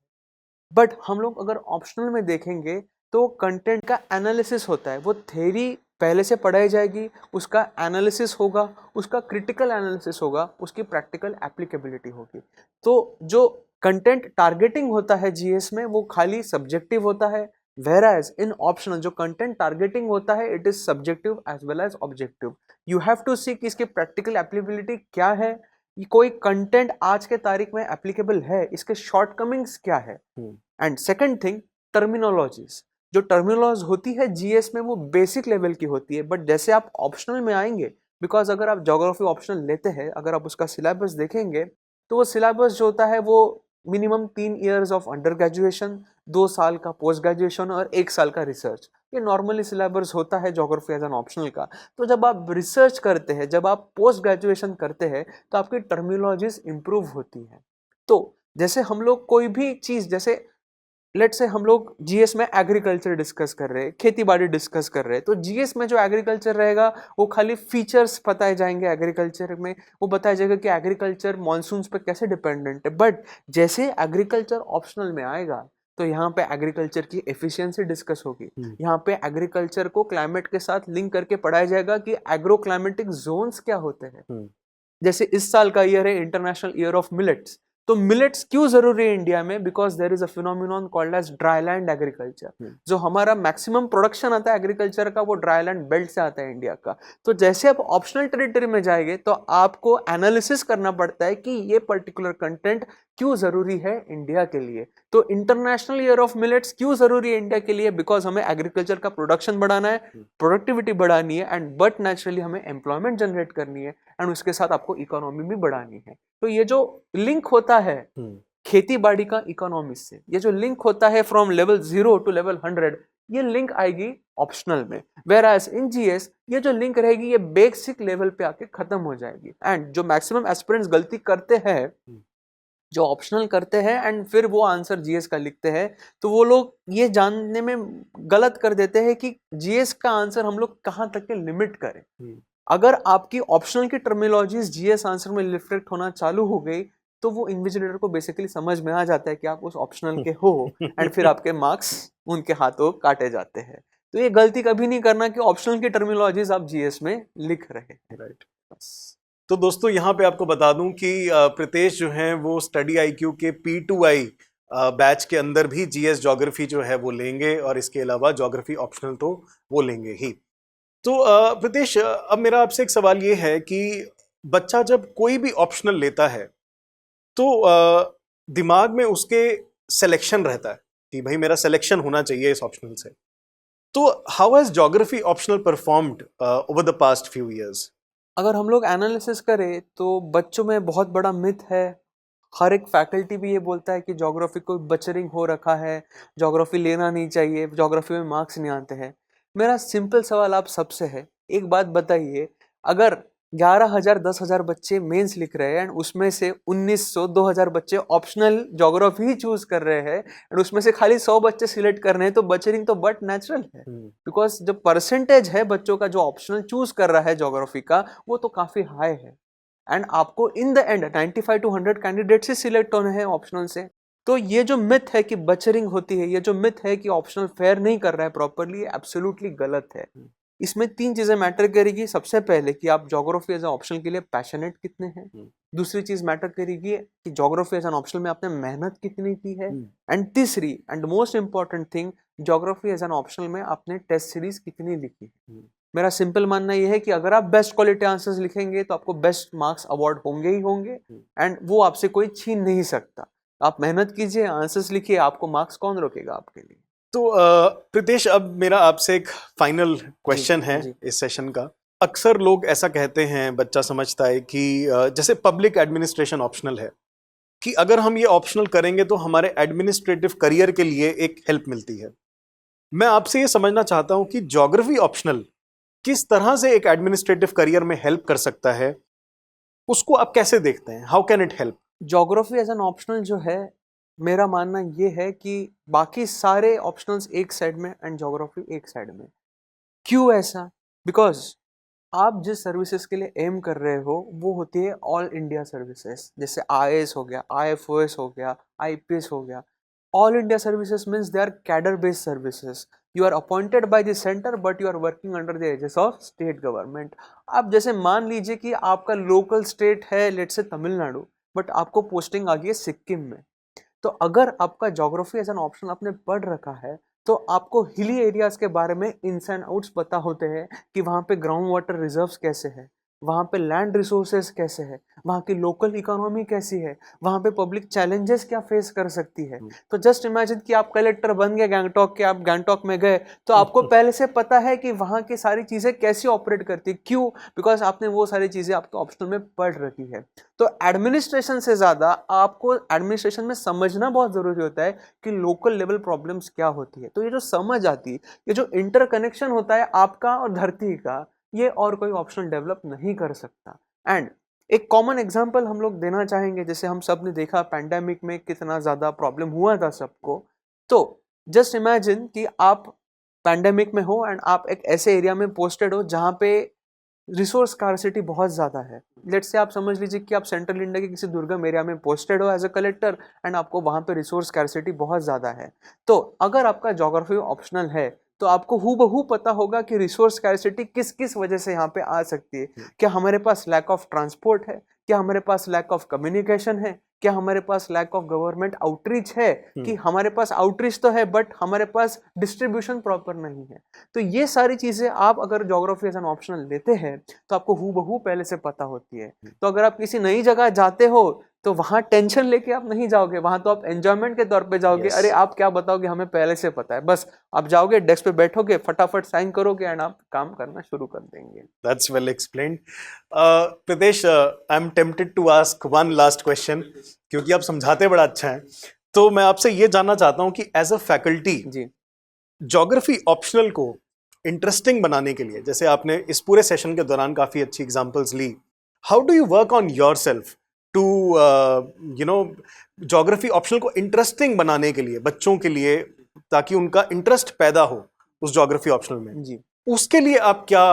बट हम लोग अगर ऑप्शनल में देखेंगे तो कंटेंट का एनालिसिस होता है, वो थ्योरी पहले से पढ़ाई जाएगी, उसका एनालिसिस होगा, उसका क्रिटिकल एनालिसिस होगा, उसकी प्रैक्टिकल एप्लीकेबिलिटी होगी। तो जो कंटेंट टारगेटिंग होता है जीएस में वो खाली सब्जेक्टिव होता है, whereas इन ऑप्शनल जो कंटेंट टारगेटिंग होता है it is subjective as well as objective. You have to see कि इसकी प्रैक्टिकल एप्लीकेबिलिटी क्या है, ये कोई कंटेंट आज के तारीख में एप्लीकेबल है, इसके शॉर्टकमिंग्स क्या है। And second thing, terminologies. जो टर्मिनोलॉजी होती है जीएस में वो बेसिक लेवल की होती है, बट जैसे आप ऑप्शनल में आएंगे, बिकॉज अगर आप ज्योग्राफी ऑप्शनल लेते हैं, अगर आप उसका सिलेबस देखेंगे तो वो सिलेबस जो होता है वो minimum 3 years of under graduation, 2 साल का पोस्ट ग्रेजुएशन और 1 साल का रिसर्च, ये नॉर्मली सिलेबस होता है ज्योग्राफी एज एन ऑप्शनल का। तो जब आप रिसर्च करते हैं, जब आप पोस्ट ग्रेजुएशन करते हैं, तो आपकी टर्मिनोलॉजीज इंप्रूव होती है। तो जैसे हम लोग कोई भी चीज़, जैसे लेट्स से हम लोग जीएस में एग्रीकल्चर डिस्कस कर रहे हैं, खेती बाड़ी डिस्कस कर रहे हैं, तो जीएस में जो एग्रीकल्चर रहेगा वो खाली फीचर्स बताए जाएंगे एग्रीकल्चर में, वो बताया जाएगा कि एग्रीकल्चर मॉनसून्स पे कैसे डिपेंडेंट है। बट जैसे एग्रीकल्चर ऑप्शनल में आएगा तो यहाँ पे एग्रीकल्चर की एफिशिएंसी डिस्कस होगी, यहाँ पे एग्रीकल्चर को क्लाइमेट के साथ लिंक करके पढ़ाया जाएगा कि एग्रो क्लाइमेटिक जोन्स क्या होते हैं। जैसे इस साल का ईयर है इंटरनेशनल ईयर ऑफ मिलेट्स, तो मिलेट्स क्यों जरूरी है इंडिया में? Because there is a phenomenon called as dryland agriculture. जो हमारा मैक्सिमम प्रोडक्शन आता है एग्रीकल्चर का वो ड्राईलैंड बेल्ट से आता है इंडिया का। तो जैसे आप ऑप्शनल टेरिटरी में जाएंगे तो आपको एनालिसिस करना पड़ता है कि ये पर्टिकुलर कंटेंट क्यों जरूरी है इंडिया के लिए। तो इंटरनेशनल ईयर ऑफ मिलेट्स क्यों जरूरी है इंडिया के लिए? बिकॉज हमें एग्रीकल्चर का प्रोडक्शन बढ़ाना है, प्रोडक्टिविटी बढ़ानी है, एंड बट नेचुरली हमें एम्प्लॉयमेंट जनरेट करनी है, एंड उसके साथ आपको इकोनॉमी भी बढ़ानी है। तो ये जो लिंक होता है खेती बाड़ी का इकोनॉमी से, ये जो लिंक होता है फ्रॉम लेवल 0 टू लेवल 100, ये लिंक आएगी ऑप्शनल में। वेयर एज इन जीएस ये जो लिंक रहेगी ये बेसिक लेवल पे आके खत्म हो जाएगी। एंड जो मैक्सिमम एस्पिरेंट्स गलती करते हैं, जो ऑप्शनल करते हैं एंड फिर वो आंसर जीएस का लिखते हैं, तो वो लोग ये जानने में गलत कर देते हैं कि जीएस का आंसर हम लोग कहाँ तक के लिमिट करें। अगर आपकी ऑप्शनल की टर्मिनोलॉजीज जीएस आंसर में रिफ्लेक्ट होना चालू हो गई तो वो इन्विजिलेटर को बेसिकली समझ में आ जाता है कि आप उस ऑप्शनल के हो, एंड फिर आपके मार्क्स उनके हाथों काटे जाते हैं। तो ये गलती कभी नहीं करना कि ऑप्शनल की टर्मिनोलॉजीज आप जीएस में लिख रहे हैं। राइट। तो दोस्तों यहाँ पे आपको बता दूं कि प्रीतेश जो हैं वो स्टडी आईक्यू के P2I बैच के अंदर भी जीएस ज्योग्राफी जो है वो लेंगे, और इसके अलावा ज्योग्राफी ऑप्शनल तो वो लेंगे ही। तो प्रीतेश, अब मेरा आपसे एक सवाल ये है कि बच्चा जब कोई भी ऑप्शनल लेता है तो दिमाग में उसके सिलेक्शन रहता है कि भाई मेरा सिलेक्शन होना चाहिए इस ऑप्शनल से। तो how has geography optional performed over the past few years? अगर हम लोग एनालिसिस करें तो बच्चों में बहुत बड़ा मिथ है, हर एक फैकल्टी भी ये बोलता है कि ज्योग्राफी को बचरिंग हो रखा है, ज्योग्राफी लेना नहीं चाहिए, ज्योग्राफी में मार्क्स नहीं आते हैं। मेरा सिंपल सवाल आप सबसे है, एक बात बताइए, अगर 11,000 10,000 बच्चे मेंस लिख रहे हैं एंड उसमें से 1900 2000 बच्चे ऑप्शनल ज्योग्राफी ही चूज कर रहे हैं एंड उसमें से खाली 100 बच्चे सिलेक्ट कर रहे हैं, तो बचरिंग तो बट नेचुरल है। बिकॉज जो परसेंटेज है बच्चों का जो ऑप्शनल चूज कर रहा है ज्योग्राफी का, वो तो काफी हाई है, एंड आपको in the end 95 to 100 candidate से सिलेक्ट होने हैं ऑप्शनल से। तो ये जो मिथ है कि बचरिंग होती है, ये जो मिथ है कि ऑप्शनल फेयर नहीं कर रहा है प्रॉपरली, एब्सोल्युटली गलत है। इसमें 3 चीजें मैटर करेगी। सबसे पहले कि आप ज्योग्राफी एज एन ऑप्शनल के लिए पैशनेट कितने हैं, दूसरी चीज मैटर करेगी कि ज्योग्राफी एज एन ऑप्शनल में आपने मेहनत कितनी की है, एंड तीसरी and most important thing, geography as an optional में आपने टेस्ट सीरीज कितनी लिखी है। मेरा सिंपल मानना यह है कि अगर आप बेस्ट क्वालिटी आंसर्स लिखेंगे तो आपको बेस्ट मार्क्स अवार्ड होंगे ही होंगे, एंड वो आपसे कोई छीन नहीं सकता। आप मेहनत कीजिए, आंसर्स लिखिए, आपको मार्क्स कौन रोकेगा आपके लिए। तो प्रीतेश, अब मेरा आपसे एक फाइनल क्वेश्चन है इस सेशन का। अक्सर लोग ऐसा कहते हैं, बच्चा समझता है कि जैसे पब्लिक एडमिनिस्ट्रेशन ऑप्शनल है, कि अगर हम ये ऑप्शनल करेंगे तो हमारे एडमिनिस्ट्रेटिव करियर के लिए एक हेल्प मिलती है। मैं आपसे ये समझना चाहता हूँ कि ज्योग्राफी ऑप्शनल किस तरह से एक एडमिनिस्ट्रेटिव करियर में हेल्प कर सकता है, उसको आप कैसे देखते हैं? How can it help? Geography as an optional जो है, मेरा मानना ये है कि बाकी सारे ऑप्शनल्स एक साइड में एंड ज्योग्राफी एक साइड में। क्यों ऐसा? बिकॉज आप जिस सर्विसेज के लिए एम कर रहे हो वो होती है ऑल इंडिया सर्विसेज, जैसे IAS हो गया, IFOS हो गया, IPS हो गया। All India services means they are cadre based services. You are appointed by the centre but you are working under the aegis of state government. आप जैसे मान लीजिए कि आपका लोकल स्टेट है लेट्स से तमिलनाडु, बट आपको पोस्टिंग आ गई है सिक्किम में। तो अगर आपका ज्योग्राफी एज एन ऑप्शन आपने पढ़ रखा है तो आपको हिली एरियाज के बारे में इन्स एंड आउट्स पता होते हैं कि वहाँ पे ग्राउंड वाटर रिजर्व्स कैसे है, वहाँ पे लैंड रिसोर्सेज कैसे है, वहाँ की लोकल इकोनॉमी कैसी है, वहाँ पे पब्लिक चैलेंजेस क्या फेस कर सकती है। तो जस्ट इमेजिन कि आप कलेक्टर बन गए गैंगटॉक के, आप गैंगटॉक में गए तो आपको पहले से पता है कि वहाँ की सारी चीज़ें कैसे ऑपरेट करती है। क्यों? बिकॉज आपने वो सारी चीज़ें आपके ऑप्शनल में पढ़ रखी है। तो एडमिनिस्ट्रेशन से ज़्यादा आपको एडमिनिस्ट्रेशन में समझना बहुत ज़रूरी होता है कि लोकल लेवल प्रॉब्लम्स क्या होती है। तो ये जो समझ आती है, ये जो इंटरकनेक्शन होता है आपका और धरती का, ये और कोई ऑप्शन डेवलप नहीं कर सकता। एंड एक कॉमन एग्जांपल हम लोग देना चाहेंगे, जैसे हम सब ने देखा पैंडेमिक में कितना ज़्यादा प्रॉब्लम हुआ था सबको। तो जस्ट इमेजिन कि आप पैंडेमिक में हो एंड आप एक ऐसे एरिया में पोस्टेड हो जहाँ पे रिसोर्स स्कार्सिटी बहुत ज़्यादा है। लेट्स से आप समझ लीजिए कि आप सेंट्रल इंडिया के किसी दुर्गम एरिया में पोस्टेड हो एज अ कलेक्टर एंड आपको वहाँ पे रिसोर्स स्कार्सिटी बहुत ज़्यादा है। तो अगर आपका ज्योग्राफी ऑप्शनल है तो आपको हूबहू पता होगा कि रिसोर्स स्कार्सिटी किस किस वजह से यहाँ पे आ सकती है। क्या हमारे पास लैक ऑफ ट्रांसपोर्ट है, क्या हमारे पास लैक ऑफ कम्युनिकेशन है, क्या हमारे पास लैक ऑफ गवर्नमेंट आउटरीच है, कि हमारे पास आउटरीच तो है बट हमारे पास डिस्ट्रीब्यूशन प्रॉपर नहीं है। तो ये सारी चीजें आप अगर ज्योग्राफी एज एन ऑप्शनल लेते हैं तो आपको हूबहू पहले से पता होती है। तो अगर आप किसी नई जगह जाते हो तो वहां टेंशन लेके आप नहीं जाओगे, वहां तो आप एंजॉयमेंट के तौर पे जाओगे। Yes. अरे आप क्या बताओगे, हमें पहले से पता है, बस आप जाओगे, डेस्क पे बैठोगे, फटाफट साइन करोगे एंड आप काम करना शुरू कर देंगे। That's well explained. Pritesh, I'm tempted to ask one last question क्योंकि आप समझाते बड़ा अच्छा है। तो मैं आपसे ये जानना चाहता हूँ कि एज अ फैकल्टी जी ज्योग्राफी ऑप्शनल को इंटरेस्टिंग बनाने के लिए, जैसे आपने इस पूरे सेशन के दौरान काफी अच्छी एग्जांपल्स ली, how do you work on yourself to geography optional को इंटरेस्टिंग बनाने के लिए बच्चों के लिए, ताकि उनका इंटरेस्ट पैदा हो उस ज्योग्राफी ऑप्शनल में? जी, उसके लिए आप क्या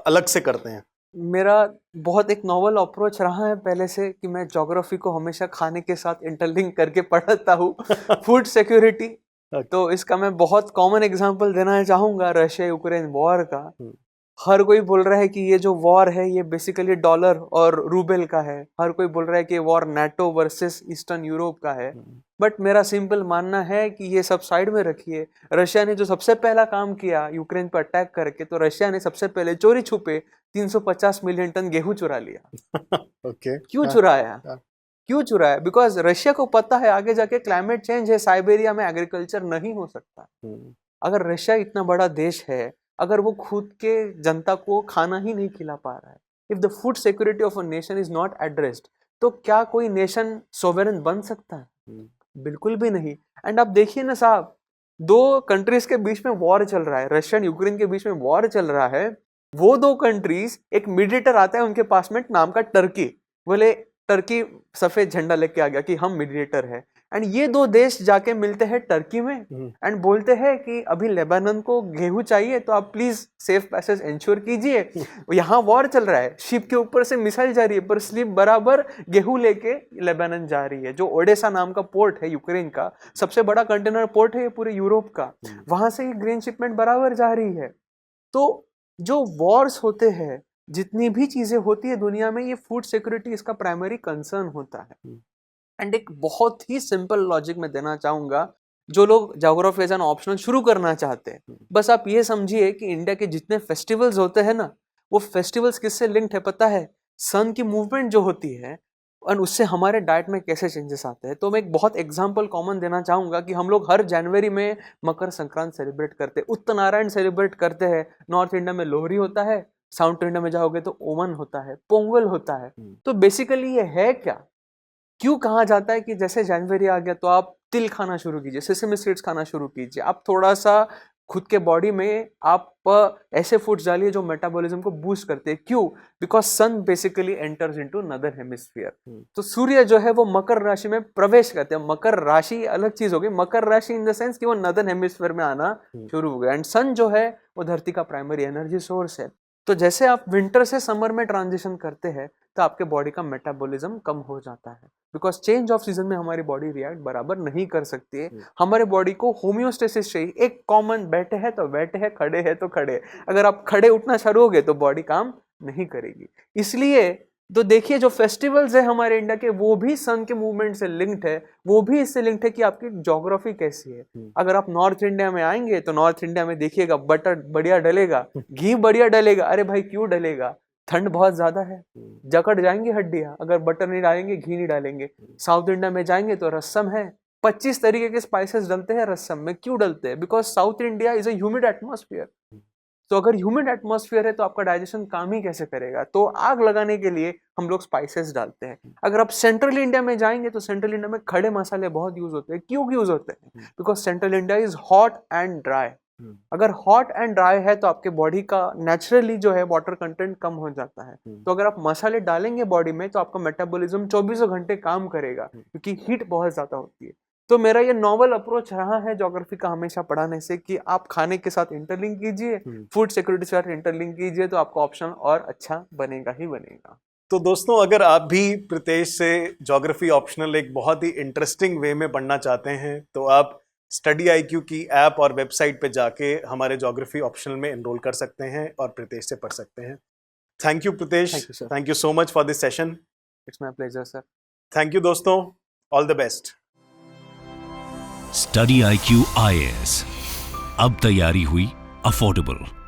अलग से करते हैं? मेरा बहुत एक नॉवल अप्रोच रहा है पहले से कि मैं ज्योग्राफी को हमेशा खाने के साथ इंटरलिंक करके पढ़ता हूँ। फूड सिक्योरिटी, तो इसका मैं बहुत कॉमन एग्जांपल देना चाहूंगा, रशिया यूक्रेन वॉर का। हर कोई बोल रहा है कि ये जो वॉर है ये बेसिकली डॉलर और रूबल का है, हर कोई बोल रहा है कि war NATO versus eastern Europe का है। बट मेरा सिंपल मानना है कि ये सब साइड में रखिए। रशिया ने जो सबसे पहला काम किया यूक्रेन पर अटैक करके, तो रशिया ने सबसे पहले चोरी छुपे 350 मिलियन टन गेहूं चुरा लिया। ओके, क्यों चुराया? क्यों चुराया? बिकॉज रशिया को पता है आगे जाके क्लाइमेट चेंज है, साइबेरिया में एग्रीकल्चर नहीं हो सकता। अगर रशिया इतना बड़ा देश है, अगर वो खुद के जनता को खाना ही नहीं खिला पा रहा है, if the food security of a nation is not addressed, तो क्या कोई नेशन सोवरेन बन सकता है? बिल्कुल भी नहीं। एंड आप देखिए ना साहब, दो कंट्रीज के बीच में वॉर चल रहा है, रशिया और यूक्रेन के बीच में वॉर चल रहा है। वो दो कंट्रीज, एक मीडिएटर आता है उनके पास में नाम का टर्की, बोले टर्की सफेद झंडा लेके आ गया कि हम मीडिएटर है। एंड ये दो देश जाके मिलते हैं टर्की में एंड बोलते हैं कि अभी लेबनान को गेहूं चाहिए, तो आप प्लीज सेफ पैसेज इंश्योर कीजिए। यहाँ वॉर चल रहा है, शिप के ऊपर से मिसाइल जा रही है, पर स्लिप बराबर गेहूं लेके लेबनान जा रही है। जो ओडेसा नाम का पोर्ट है यूक्रेन का, सबसे बड़ा कंटेनर पोर्ट है ये पूरे यूरोप का, वहां से ग्रेन शिपमेंट बराबर जा रही है। तो जो वॉर्स होते हैं, जितनी भी चीजें होती है दुनिया में, ये फूड सिक्योरिटी इसका प्राइमरी कंसर्न होता है। एंड एक बहुत ही सिंपल लॉजिक में देना चाहूंगा, जो लोग ज्योग्राफी एज एन ऑप्शनल शुरू करना चाहते हैं, बस आप ये समझिए कि इंडिया के जितने फेस्टिवल्स होते हैं ना, वो फेस्टिवल्स किससे लिंक्ड है पता है? सन की मूवमेंट जो होती है, और उससे हमारे डाइट में कैसे चेंजेस आते हैं। तो मैं एक बहुत एग्जांपल कॉमन देना चाहूंगा कि हम लोग हर जनवरी में मकर संक्रांत सेलिब्रेट करते हैं, उत्तरायण सेलिब्रेट करते हैं। नॉर्थ इंडिया में लोहरी होता है, साउथ इंडिया में जाओगे तो ओमन होता है, पोंगल होता है। तो बेसिकली ये है क्या, क्यों कहा जाता है कि जैसे जनवरी आ गया तो आप तिल खाना शुरू कीजिए, सेसमी सीड्स खाना शुरू कीजिए, आप थोड़ा सा खुद के बॉडी में आप ऐसे फूड्स डालिए जो मेटाबॉलिज्म को बूस्ट करते हैं। क्यों? Because sun basically enters into northern hemisphere. तो सूर्य जो है वो मकर राशि में प्रवेश करते हैं। मकर राशि अलग चीज हो गई, मकर राशि इन द सेंस कि वो नदर हेमिस्फीयर में आना शुरू हो गया। एंड सन जो है वो धरती का प्राइमरी एनर्जी सोर्स है। तो जैसे आप विंटर से समर में ट्रांजिशन करते हैं तो आपके बॉडी का मेटाबॉलिज्म कम हो जाता है, बिकॉज चेंज ऑफ सीजन में हमारी बॉडी रिएक्ट बराबर नहीं कर सकती है। हमारे बॉडी को होम्योस्टेसिस चाहिए, एक कॉमन, बैठे हैं तो बैठे हैं, खड़े हैं तो खड़े। अगर आप खड़े उठना शुरू हो गए तो बॉडी काम नहीं करेगी। इसलिए तो देखिए जो फेस्टिवल्स है हमारे इंडिया के, वो भी सन के मूवमेंट से लिंक्ड है, वो भी इससे लिंक्ड है कि आपकी ज्योग्राफी कैसी है। अगर आप नॉर्थ इंडिया में आएंगे तो नॉर्थ इंडिया में देखिएगा बटर बढ़िया डलेगा, घी बढ़िया डलेगा। अरे भाई क्यों डलेगा? ठंड बहुत ज्यादा है, जकड़ जाएंगी हड्डियां अगर बटर नहीं डालेंगे, घी नहीं डालेंगे। साउथ इंडिया में जाएंगे तो रसम है, 25 तरीके के स्पाइसेस डलते हैं रसम में। क्यों डलते हैं? Because south India is a humid atmosphere. तो अगर ह्यूमिड एटमॉस्फेयर है तो आपका डाइजेशन काम ही कैसे करेगा? तो आग लगाने के लिए हम लोग स्पाइसेस डालते हैं। अगर आप सेंट्रल इंडिया में जाएंगे तो सेंट्रल इंडिया में खड़े मसाले बहुत यूज होते हैं। क्यों यूज होते हैं? Because central India is hot and dry. अगर हॉट एंड ड्राई है तो आपके बॉडी का नेचुरली जो है वाटर कंटेंट कम हो जाता है। तो अगर आप मसाले डालेंगे बॉडी में तो आपका मेटाबॉलिज्म 24 घंटे काम करेगा, क्योंकि हीट बहुत ज्यादा होती है। तो मेरा ये नॉवल अप्रोच रहा है ज्योग्राफी का हमेशा पढ़ाने से कि आप खाने के साथ इंटरलिंक कीजिए, फूड सिक्योरिटी के साथ इंटरलिंक कीजिए, तो आपका ऑप्शन और अच्छा बनेगा ही बनेगा। तो दोस्तों, अगर आप भी प्रीतेश से ज्योग्राफी ऑप्शनल एक बहुत ही इंटरेस्टिंग वे में पढ़ना चाहते हैं तो आप स्टडी IQ की ऐप और वेबसाइट पे जाके हमारे ज्योग्राफी ऑप्शनल में एनरोल कर सकते हैं और प्रीतेश से पढ़ सकते हैं। Thank you Pritesh, thank you so much for this session. It's my pleasure sir. Thank you दोस्तों, all the best. Study IQ IAS, अब तैयारी हुई अफोर्डेबल।